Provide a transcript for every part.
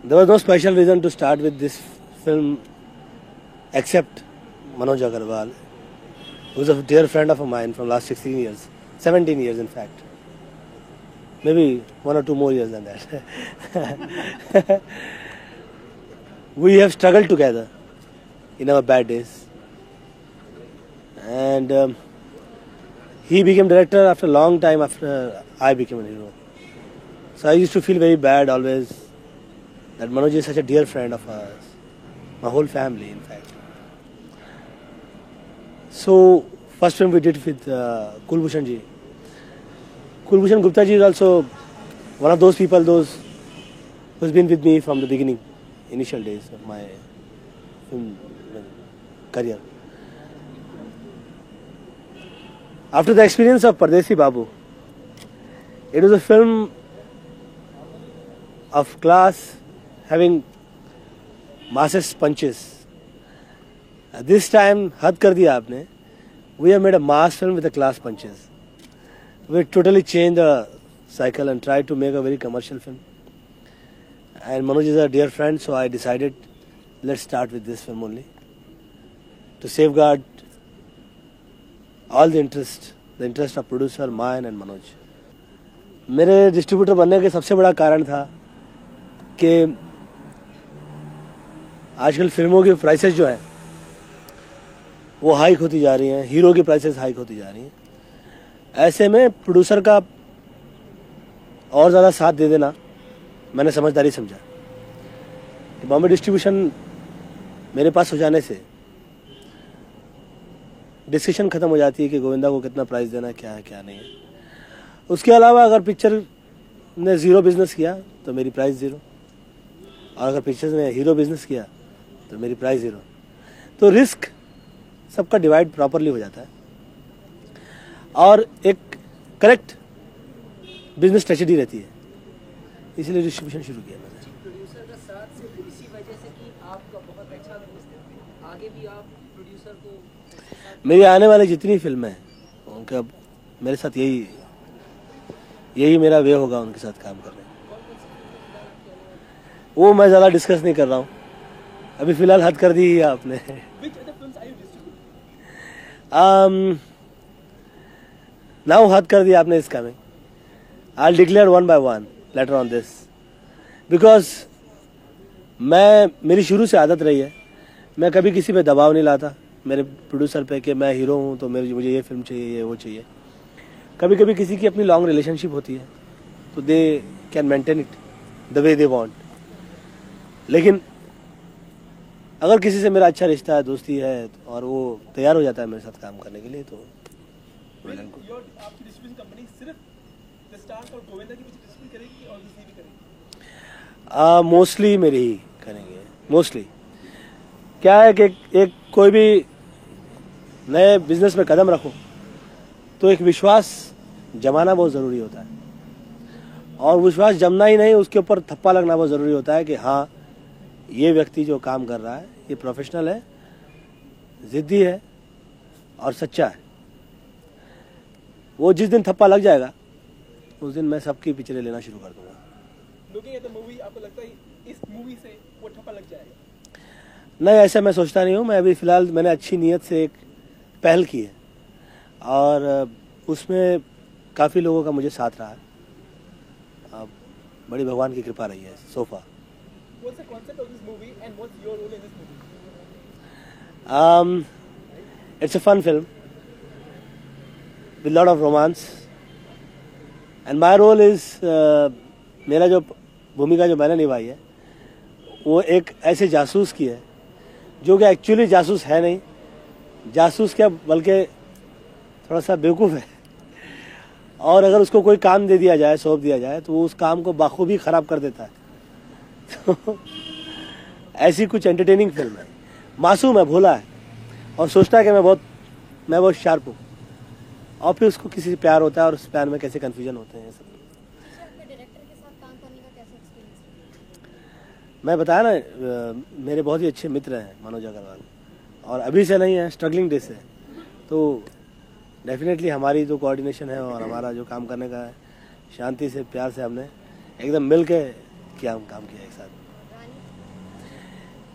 There was no special reason to start with this film except Manoj Agarwal, who is a dear friend of mine from last 16 years, 17 years in fact. Maybe 1 or 2 more years than that. We have struggled together in our bad days. And he became director after a long time after I became a hero. So I used to feel very bad always that Manoj is such a dear friend of ours, my whole family in fact. So first film we did with Kulbhushan ji. Kulbhushan Gupta ji is also one of those people who's been with me from the beginning, initial days of my film career. After the experience of Pardesi Babu, it was a film of class having masses punches. This time, had kar diya aapne. We have made a mass film with the class punches. We totally changed the cycle and tried to make a very commercial film. And Manoj is a dear friend, so I decided let's start with this film only to safeguard all the interest of producer, mine and Manoj. मेरे distributor बनने के सबसे बड़ा कारण था कि आजकल फिल्मों की प्राइसेस जो है वो हाइक होती जा रही हैं, हीरो की प्राइसेस हाइक होती जा रही हैं. ऐसे में प्रोड्यूसर का और ज़्यादा साथ दे देना मैंने समझदारी समझा. कि बॉम्बे डिस्ट्रीब्यूशन मेरे पास हो जाने से डिस्कशन ख़त्म हो जाती है कि गोविंदा को कितना प्राइस देना है, क्या है क्या नहीं है. उसके अलावा अगर पिक्चर ने ज़ीरो बिजनेस किया तो मेरी प्राइस ज़ीरो, और अगर पिक्चर ने हीरो बिजनेस किया तो मेरी प्राइस ज़ीरो. तो रिस्क सबका डिवाइड प्रॉपरली हो जाता है और एक करेक्ट बिजनेस स्ट्रेटजी रहती है. इसलिए डिस्ट्रीब्यूशन शुरू किया मैंने. प्रोड्यूसर का साथ सिर्फ इसी वजह से कि आपका बहुत अच्छा दोस्त है, आगे भी आप प्रोड्यूसर को. मेरी आने वाली जितनी फिल्में हैं उनका मेरे साथ यही मेरा वे होगा उनके साथ काम करने. वो मैं ज़्यादा डिस्कस नहीं कर रहा हूँ अभी, फिलहाल हद कर दी है आपने. नाउ हद कर दिया आपने इसका में. I'll declare one by one later on this because मेरी शुरू से आदत रही है, मैं कभी किसी पे दबाव नहीं लाता मेरे प्रोड्यूसर पे कि मैं हीरो हूँ तो मुझे ये फिल्म चाहिए, ये वो चाहिए. कभी कभी किसी की अपनी लॉन्ग रिलेशनशिप होती है तो they can maintain it the way they want. लेकिन अगर किसी से मेरा अच्छा रिश्ता है, दोस्ती है और वो तैयार हो जाता है मेरे साथ काम करने के लिए तो आपकी डिस्ट्रीब्यूशन कंपनी सिर्फ द स्टार और गोविंदा की डिस्ट्रीब्यूशन करेगी और दूसरी भी करेगी? मोस्टली मेरे ही करेंगे. मोस्टली क्या है कि एक कोई भी नए बिजनेस में कदम रखो तो एक विश्वास जमाना बहुत ज़रूरी होता है, और विश्वास जमना ही नहीं, उसके ऊपर थप्पा लगना बहुत ज़रूरी होता है कि हाँ ये व्यक्ति जो काम कर रहा है ये प्रोफेशनल है, ज़िद्दी है और सच्चा है. वो जिस दिन थप्पा लग जाएगा उस दिन मैं सबकी पिक्चरें लेना शुरू कर दूंगा. लुकिंग एट द मूवी, आपको लगता है इस मूवी से वो थप्पा लग जाएगा? नहीं, ऐसा मैं सोचता नहीं हूँ. मैं अभी फ़िलहाल मैंने अच्छी नीयत से एक पहल की है और उसमें काफ़ी लोगों का मुझे साथ रहा है. बड़ी भगवान की कृपा रही है sofa. What's the concept of this movie and what's your role in this movie? It's a fun film with a lot of romance and my role is मेरा जो भूमिका जो मैंने निभाई है वो एक ऐसे जासूस की है जो कि एक्चुअली जासूस है नहीं. जासूस क्या बल्कि थोड़ा सा बेवकूफ़ है, और अगर उसको कोई काम दे दिया जाए, सौंप दिया जाए तो वो उस काम को बाखूबी ख़राब कर देता है. तो ऐसी कुछ एंटरटेनिंग फिल्म है. मासूम है, भोला है और सोचता है कि मैं बहुत शार्प हूँ, और फिर उसको किसी से प्यार होता है और उस प्यार में कैसे कन्फ्यूजन होते हैं सब. मैं बताया ना, मेरे बहुत ही अच्छे मित्र हैं मनोज अग्रवाल, और अभी से नहीं है, स्ट्रगलिंग डे से. तो डेफिनेटली हमारी जो कोऑर्डिनेशन है और हमारा जो काम करने का है, शांति से प्यार से हमने एकदम मिल के काम किया एक साथ.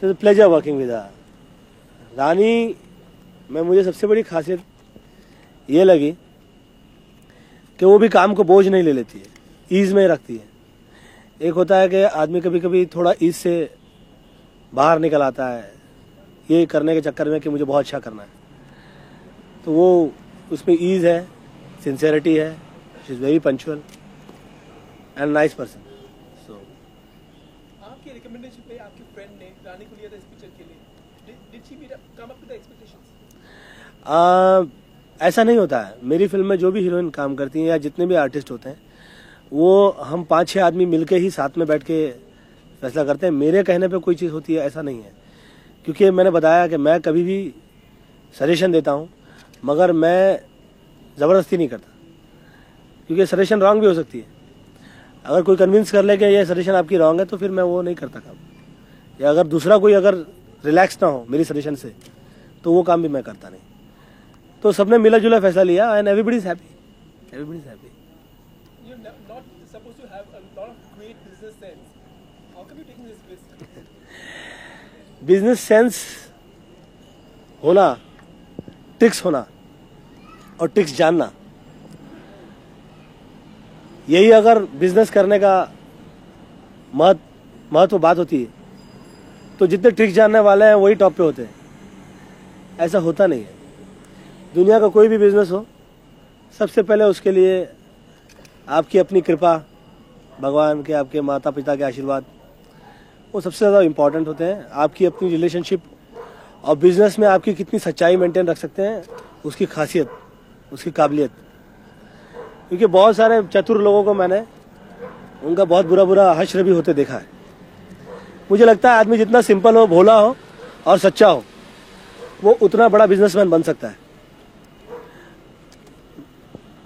तो प्लेजर वर्किंग विद हर। रानी में मुझे सबसे बड़ी खासियत ये लगी कि वो भी काम को बोझ नहीं ले लेती है, ईज में रखती है। एक होता है कि आदमी कभी कभी थोड़ा ईज से बाहर निकल आता है ये करने के चक्कर में कि मुझे बहुत अच्छा करना है, तो वो उसमें ईज है, सिंसियरिटी है, she is very punctual and nice person. So आपके रिकमेंडेशन पे आपके फ्रेंड ने रानी को लिया था इस पिक्चर के लिए, did she come up with the expectations? ऐसा नहीं होता है। मेरी फिल्म में जो भी हीरोइन काम करती हैं या जितने भी आर्टिस्ट होते हैं वो हम 5-6 आदमी मिलके ही साथ में बैठ के फैसला करते हैं। मेरे कहने पे कोई चीज़ होती है ऐसा नहीं है, क्योंकि मैंने बताया कि मैं कभी भी सजेशन देता हूँ मगर मैं ज़बरदस्ती नहीं करता, क्योंकि सजेशन रॉन्ग भी हो सकती है। अगर कोई कन्विंस कर ले कि ये सजेशन आपकी रॉन्ग है तो फिर मैं वो नहीं करता काम, या अगर दूसरा कोई अगर रिलैक्स ना हो मेरी सजेशन से तो वो काम भी मैं करता नहीं। तो सबने मिला जुला फैसला लिया and everybody is happy, everybody is happy. You're not supposed to have a lot of great business sense. How come you taking this risk? Business sense होना, ट्रिक्स होना और ट्रिक्स जानना, यही अगर बिजनेस करने का महत्व बात होती है तो जितने ट्रिक्स जानने वाले हैं वही टॉप पे होते हैं। ऐसा होता नहीं है। दुनिया का कोई भी बिजनेस हो सबसे पहले उसके लिए आपकी अपनी कृपा, भगवान के, आपके माता पिता के आशीर्वाद, वो सबसे ज़्यादा इम्पॉर्टेंट होते हैं। आपकी अपनी रिलेशनशिप और बिजनेस में आपकी कितनी सच्चाई मेंटेन रख सकते हैं, उसकी खासियत, उसकी काबिलियत। क्योंकि बहुत सारे चतुर लोगों को मैंने उनका बहुत बुरा हश्र भी होते देखा है। मुझे लगता है आदमी जितना सिंपल हो, भोला हो और सच्चा हो वो उतना बड़ा बिजनेसमैन बन सकता है।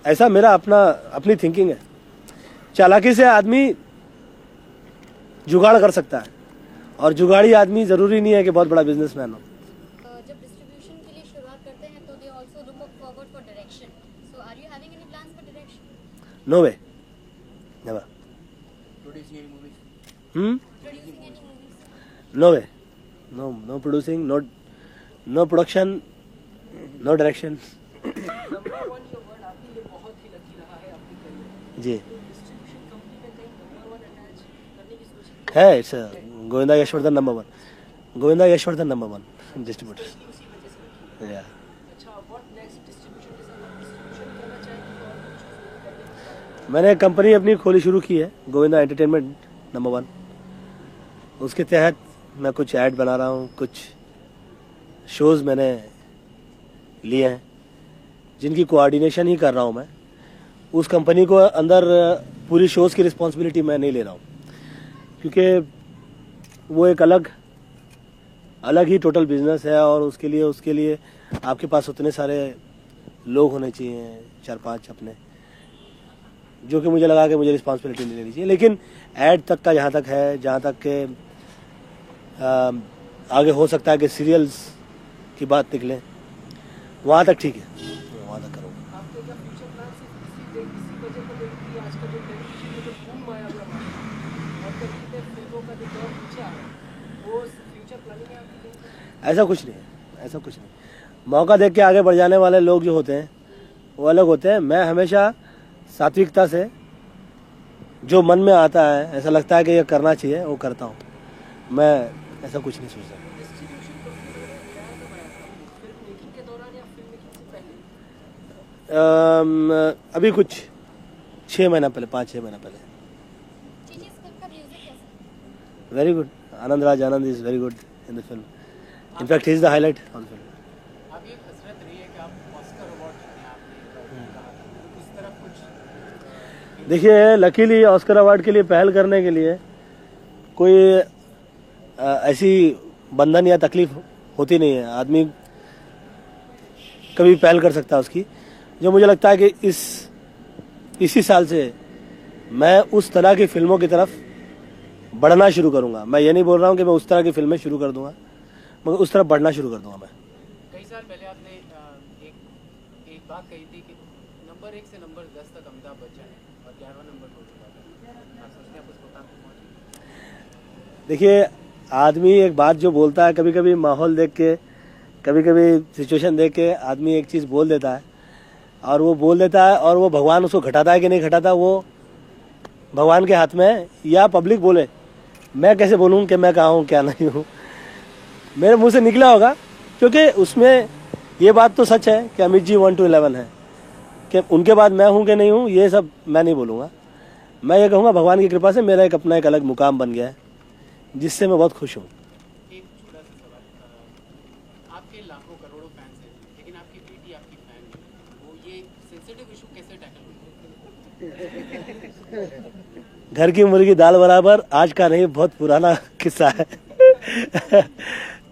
ऐसा मेरा अपनी थिंकिंग है। चालाकी से आदमी जुगाड़ कर सकता है और जुगाड़ी आदमी जरूरी नहीं है कि बहुत बड़ा बिजनेसमैन हो। जब डिस्ट्रीब्यूशन के लिए शुरुआत करते हैं तो they also look forward for direction, so are you having any plans for direction? No way, never. Producing any movies? Producing any movies? No way, no producing, no production, no direction. Number 1 ये word आपके लिए बहुत ही lucky रहा है आपकी career. जी distribution company में कहीं number 1 attach करने की सोच है। It's Govinda Yashwardhan number 1, Govinda Yashwardhan number 1 distributor. उसी वजह से रखी है। या अच्छा, व्हाट नेक्स्ट? डिस्ट्रीब्यूशन के साथ डिस्ट्रीब्यूशन करना चाहेंगे और कुछ? मैंने कंपनी अपनी खोली शुरू की है, गोविंदा एंटरटेनमेंट नंबर 1। उसके तहत मैं कुछ ऐड बना रहा हूँ, कुछ शोज़ मैंने लिए हैं जिनकी कोऑर्डिनेशन ही कर रहा हूँ मैं। उस कंपनी को अंदर पूरी शोज़ की रिस्पॉन्सिबिलिटी मैं नहीं ले रहा हूँ, क्योंकि वो एक अलग ही टोटल बिजनेस है और उसके लिए आपके पास उतने सारे लोग होने चाहिए, 4-5 अपने, जो कि मुझे लगा कि मुझे रिस्पॉन्सिबिलिटी नहीं लेनी चाहिए। लेकिन ऐड तक का जहाँ तक है, जहाँ तक के आगे हो सकता है कि सीरियल्स की बात निकले, वहाँ तक ठीक है, वहाँ तक करूँगा। आपके क्या फ्यूचर प्लान सिर्फ इसी वजह को लेकर कि आज का जो टेलीविजन में जो बूम आया हुआ है और कभी फिल्मों का जो दौर पीछे आ रहा है, वो फ्यूचर प्लानिंग है आपकी? ऐसा कुछ नहीं है, ऐसा कुछ नहीं। मौका देख के आगे बढ़ जाने वाले लोग जो होते हैं वो अलग होते हैं। मैं हमेशा सात्विकता से जो मन में आता है, ऐसा लगता है कि ये करना चाहिए, वो करता हूँ। मैं ऐसा कुछ नहीं सोचता। डिस्ट्रीब्यूशन कंपनी में नया कब आया था? फिल्म मेकिंग के दौरान या फिल्म मेकिंग से पहले? अभी कुछ 6 महीना पहले, 5-6 महीना पहले। चीची स्क्रिप्ट का म्यूजिक कैसा? Very good. Anand Raj Anand is very good in the film. In fact he is the highlight on film. अब ये कसरत रही है कि आप ऑस्कर अवार्ड जीतने आपने कहा था, उस तरफ कुछ? देखिए, लकीली ऑस्कर अवार्ड के लिए पहल करने के लिए कोई ऐसी बंधन या तकलीफ होती नहीं है। आदमी कभी पहल कर सकता है उसकी। जो मुझे लगता है कि इसी साल से मैं उस तरह की फिल्मों की तरफ बढ़ना शुरू करूंगा। मैं ये नहीं बोल रहा हूँ कि मैं उस तरह की फिल्में शुरू कर दूंगा, मगर उस तरफ बढ़ना शुरू कर दूंगा मैं। कई साल पहले आपने एक बात कही थी कि नंबर 1 से नंबर 10 तक अमिताभ बच्चन है और 11वां नंबर हो चुका था। आप सोचते हैं आप उसको कहाँ पहुँचे? देखिए, आदमी एक बात जो बोलता है, कभी कभी माहौल देख के, कभी कभी सिचुएशन देख के आदमी एक चीज़ बोल देता है, और वो बोल देता है, और वो भगवान उसको घटाता है कि नहीं घटाता वो भगवान के हाथ में है, या पब्लिक बोले। मैं कैसे बोलूँ कि मैं कहाँ हूँ क्या नहीं हूँ, मेरे मुंह से निकला होगा, क्योंकि उसमें ये बात तो सच है कि अमित जी 1 to 11 है, कि उनके बाद मैं हूँ कि नहीं हूँ ये सब मैं नहीं बोलूँगा। मैं ये कहूँगा भगवान की कृपा से मेरा एक अपना एक अलग मुकाम बन गया है, जिससे मैं बहुत खुश हूँ। एक छोटा सा सवाल, आपके लाखों करोड़ों फैंस हैं, लेकिन आपकी बेटी आपकी फैन नहीं, वो ये सेंसिटिव इशू कैसे टैकल होगी? घर की मुर्गी दाल बराबर आज का नहीं, बहुत पुराना किस्सा है।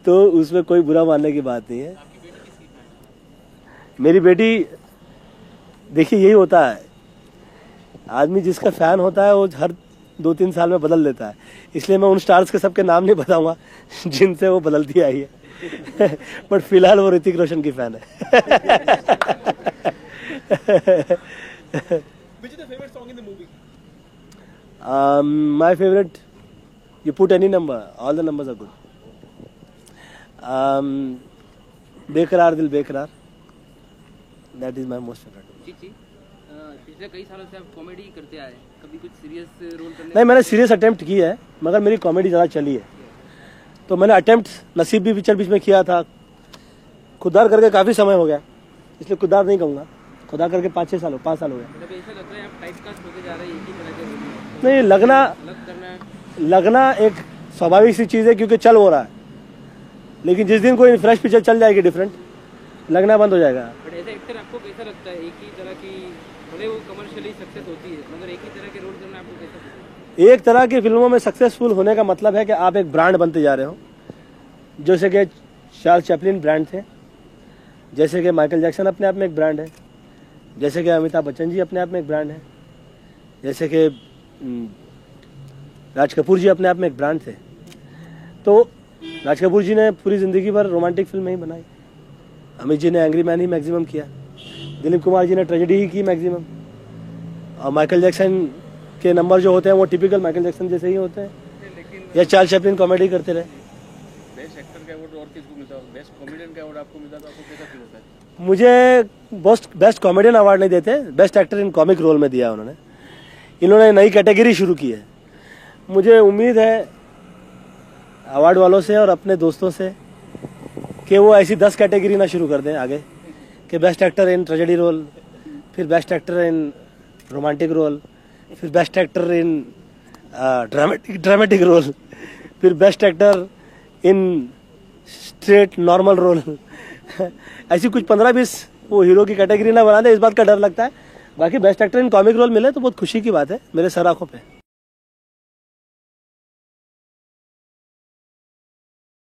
तो उसमें कोई बुरा मानने की बात नहीं है। आपकी बेटी किसकी फैन है? मेरी बेटी, देखिए यही होता है, आदमी जिसका फैन होता है वो हर 2-3 साल में बदल देता है, इसलिए मैं उन स्टार्स के सबके नाम नहीं बताऊंगा जिनसे वो बदलती आई है। बट फिलहाल वो ऋतिक रोशन की फैन है। Which is the favorite song in the movie? My favorite, you put any number, all the numbers are good. बेकरार दिल बेकरार, that is my most favorite. जी पिछले कई सालों से आप कॉमेडी करते आए, कभी कुछ सीरियस रोल करने? नहीं, मैंने सीरियस अटेम्प्ट की है, मगर मेरी कॉमेडी ज़्यादा चली है। तो मैंने अटेम्प्ट नसीब भी पिक्चर बीच में किया था, खुदार करके काफ़ी समय हो गया, इसलिए खुदार नहीं कहूँगा, खुदा करके 5 साल हो गया। मतलब ऐसा लग रहा है आप टाइपकास्ट होते जा रहे हैं एक ही तरह के रोल में। नहीं, लगना एक स्वाभाविक सी चीज़ है, क्योंकि चल हो रहा है, लेकिन जिस दिन कोई फ्रेश पिक्चर चल जाएगी डिफरेंट, लगना बंद हो जाएगा। बट ऐसे एक्टर आपको कैसा लगता है, एक ही तरह की, भले वो कमर्शियली सक्सेस होती है, मगर एक ही तरह के रोल करना आपको कैसा लगता है? एक तरह की फिल्मों में सक्सेसफुल होने का मतलब है कि आप एक ब्रांड बनते जा रहे हो, जैसे कि चार्ल्स चैपलिन ब्रांड थे, जैसे कि माइकल जैक्सन अपने आप में एक ब्रांड है, जैसे कि अमिताभ बच्चन जी अपने आप में एक ब्रांड है, जैसे कि राज कपूर जी अपने आप में एक ब्रांड थे। तो राज कपूर जी ने पूरी ज़िंदगी भर रोमांटिक फिल्म ही बनाई, अमित जी ने एंग्री मैन ही मैक्सिमम किया, दिलीप कुमार जी ने ट्रेजेडी ही की मैक्सिमम, और माइकल जैक्सन के नंबर जो होते हैं वो टिपिकल माइकल जैक्सन जैसे ही होते हैं, या चार्ल्स चैपलिन कॉमेडी करते रहे। बेस्ट एक्टर का अवार्ड और किसको मिलता है? बेस्ट कॉमेडियन का अवार्ड आपको मिलता है तो आपको कैसा फील होता है? मुझे बेस्ट कॉमेडियन अवार्ड नहीं देते, best actor in comic role में दिया उन्होंने। इन्होंने नई कैटेगरी शुरू की है। मुझे उम्मीद है अवार्ड वालों से और अपने दोस्तों से कि वो ऐसी 10 कैटेगरी ना शुरू कर दें आगे, कि best actor in tragedy role, फिर best actor in romantic role, फिर best actor in dramatic role, फिर best actor in straight normal role. ऐसी कुछ 15-20 वो हीरो की कैटेगरी ना बना दे, इस बात का डर लगता है। बाकी best actor in comic role मिले तो बहुत खुशी की बात है मेरे सर आंखों पे।